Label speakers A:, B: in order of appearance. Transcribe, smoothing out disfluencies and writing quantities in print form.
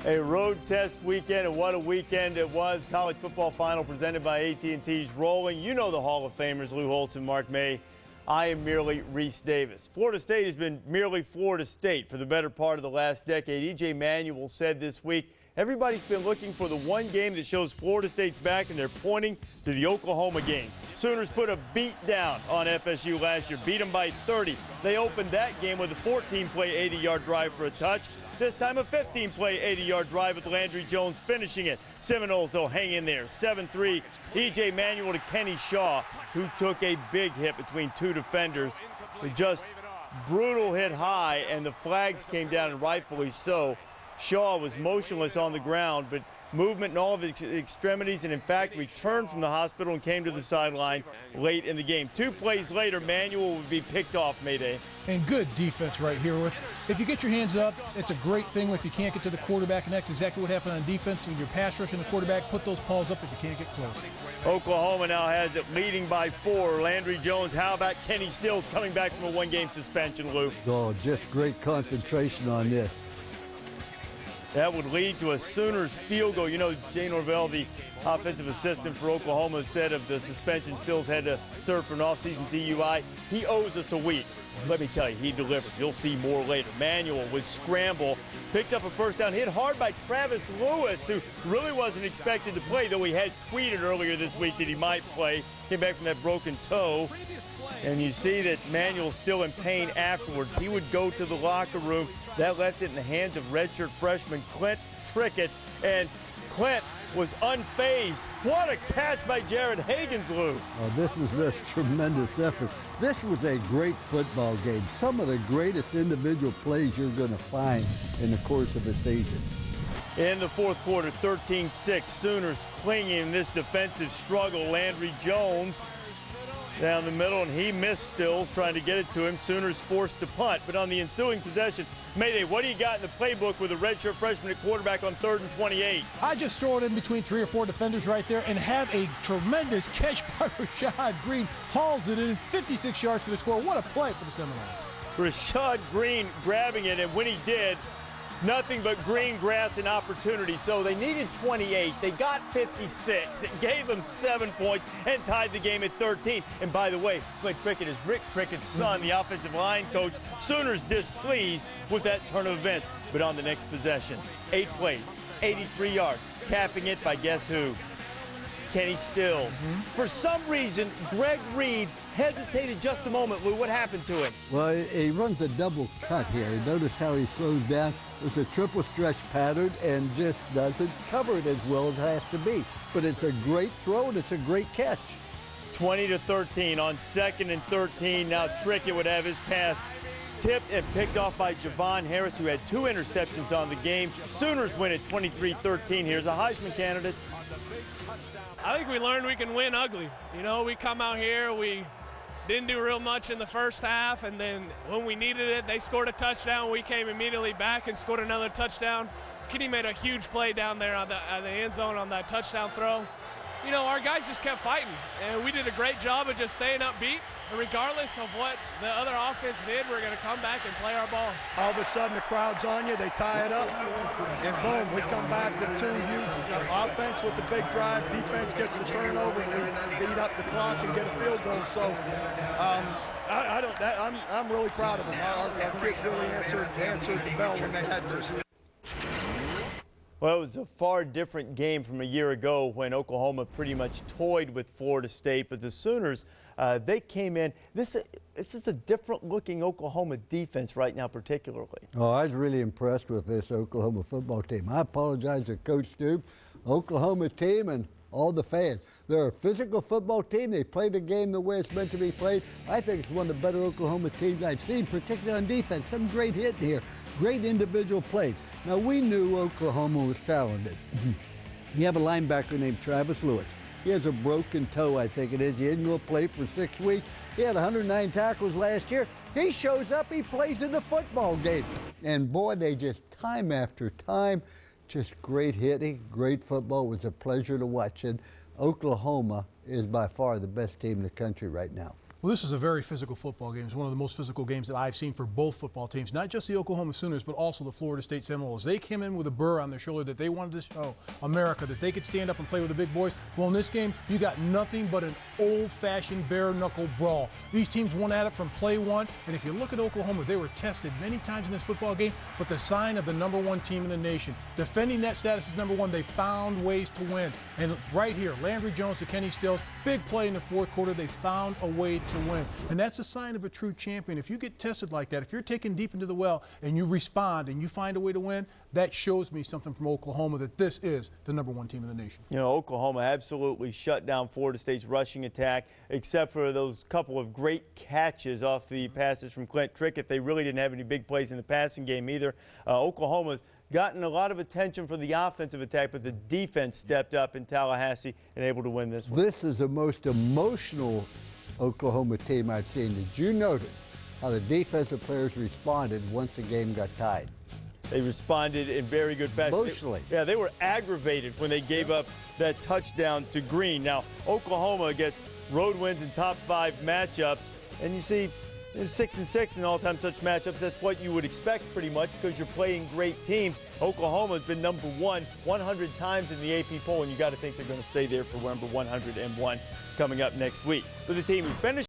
A: A road test weekend, and what a weekend it was. College football final presented by AT&T's rolling. You know the Hall of Famers, Lou Holtz and Mark May. I am merely Reese Davis. Florida State has been merely Florida State for the better part of the last decade. E.J. Manuel said this week, everybody's been looking for the one game that shows Florida State's back, and they're pointing to the Oklahoma game. Sooners put a beat down on FSU last year, beat them by 30. They opened that game with a 14-play, 80-yard drive for a touch. This time a 15-play, 80-yard drive with Landry Jones finishing it. Seminoles will hang in there. 7-3, E.J. Manuel to Kenny Shaw, who took a big hit between two defenders. Just brutal hit high, and the flags came down, and rightfully so. Shaw was motionless on the ground, but movement in all of his extremities, and in fact returned from the hospital and came to the sideline late in the game. 2 plays later, Manuel would be picked off, Mayday.
B: And good defense right here. If you get your hands up, it's a great thing if you can't get to the quarterback, and that's exactly what happened on defense. When you're pass rushing the quarterback, put those paws up if you can't get close.
A: Oklahoma now has it leading by 4. Landry Jones, how about Kenny Stills coming back from a one-game suspension, Lou?
C: Oh, just great concentration on this.
A: That would lead to a Sooners field goal. You know, Jay Norvell, the offensive assistant for Oklahoma, said of the suspension Stills had to serve for an offseason DUI. He owes us a week. Let me tell you, he delivered. You'll see more later. Manuel would scramble, picks up a first down, hit hard by Travis Lewis, who really wasn't expected to play, though he had tweeted earlier this week that he might play. Came back from that broken toe. And you see that Manuel's still in pain afterwards. He would go to the locker room. That left it in the hands of redshirt freshman Clint Trickett. And Clint was unfazed. What a catch by Jared Higgins, Lou.
C: Oh, this was a tremendous effort. This was a great football game. Some of the greatest individual plays you're going to find in the course of a season.
A: In the fourth quarter, 13-6, Sooners clinging in this defensive struggle. Landry Jones down the middle, and he missed Stills trying to get it to him. Sooners forced to punt. But on the ensuing possession, Mayday, what do you got in the playbook with a redshirt freshman at quarterback on 3rd and 28?
B: I just throw it in between 3 or 4 defenders right there and have a tremendous catch by Rashad Green. Hauls it in, 56 yards for the score. What a play for the Seminoles.
A: Rashad Green grabbing it, and when he did, nothing but green grass and opportunity. So they needed 28. They got 56. It gave them 7 points and tied the game at 13. And by the way, Clint Trickett is Rick Trickett's son, the offensive line coach. Sooners displeased with that turn of events. But on the next possession, 8 plays, 83 yards, capping it by guess who? Kenny Stills. For some reason, Greg Reed hesitated just a moment. Lou, what happened to him?
C: Well, he runs a double cut here. Notice how he slows down. It's a triple stretch pattern and just doesn't cover it as well as it has to be. But it's a great throw and it's a great catch.
A: 20-13 on 2nd and 13. Now Trickett would have his pass tipped and picked off by Javon Harris, who had 2 interceptions on the game. Sooners win at 23-13. Here's a Heisman candidate.
D: I think we learned we can win ugly. You know, we come out here, we didn't do real much in the first half, and then when we needed it, they scored a touchdown. We came immediately back and scored another touchdown. Kenny made a huge play down there on the end zone on that touchdown throw. You know, our guys just kept fighting, and we did a great job of just staying upbeat. And regardless of what the other offense did, we're going to come back and play our ball.
E: All of a sudden, the crowd's on you. They tie it up, and boom, we come back with 2 huge offense with the big drive. Defense gets the turnover, and we beat up the clock and get a field goal. So, I'm really proud of them. Our kids really answered the bell when they had to.
A: Well, it was a far different game from a year ago when Oklahoma pretty much toyed with Florida State, but the Sooners, they came in. This is a different-looking Oklahoma defense right now, particularly.
C: Oh, I was really impressed with this Oklahoma football team. I apologize to Coach Stoop, Oklahoma team, and all the fans. They're a physical football team. They play the game the way it's meant to be played. I think it's one of the better Oklahoma teams I've seen, particularly on defense. Some great hitting here, great individual plays. Now, we knew Oklahoma was talented. You have a linebacker named Travis Lewis. He has a broken toe, I think it is. He isn't going to play for 6 weeks. He had 109 tackles last year. He shows up, he plays in the football game. And boy, they just time after time, just great hitting, great football. It was a pleasure to watch. And Oklahoma is by far the best team in the country right now.
B: Well, this is a very physical football game. It's one of the most physical games that I've seen for both football teams, not just the Oklahoma Sooners, but also the Florida State Seminoles. They came in with a burr on their shoulder that they wanted to show America that they could stand up and play with the big boys. Well, in this game, you got nothing but an old-fashioned bare-knuckle brawl. These teams went at it from play one, and if you look at Oklahoma, they were tested many times in this football game, but the sign of the #1 team in the nation. Defending that status as #1, they found ways to win. And right here, Landry Jones to Kenny Stills, big play in the fourth quarter, they found a way to win. And that's a sign of a true champion. If you get tested like that, if you're taken deep into the well and you respond and you find a way to win, that shows me something from Oklahoma that this is the #1 team in the nation.
A: You know, Oklahoma absolutely shut down Florida State's rushing attack, except for those couple of great catches off the passes from Clint Trickett. They really didn't have any big plays in the passing game either. Oklahoma's gotten a lot of attention for the offensive attack, but the defense stepped up in Tallahassee and able to win this one.
C: This is the most emotional Oklahoma team I've seen. Did you notice how the defensive players responded once the game got tied?
A: They responded in very good fashion.
C: Emotionally.
A: They were aggravated when they gave up that touchdown to Green. Now, Oklahoma gets road wins in top 5 matchups, and you see 6-6 in all-time such matchups. That's what you would expect pretty much because you're playing great teams. Oklahoma's been #1 100 times in the AP poll, and you got to think they're going to stay there for number 101 coming up next week. For the team who finished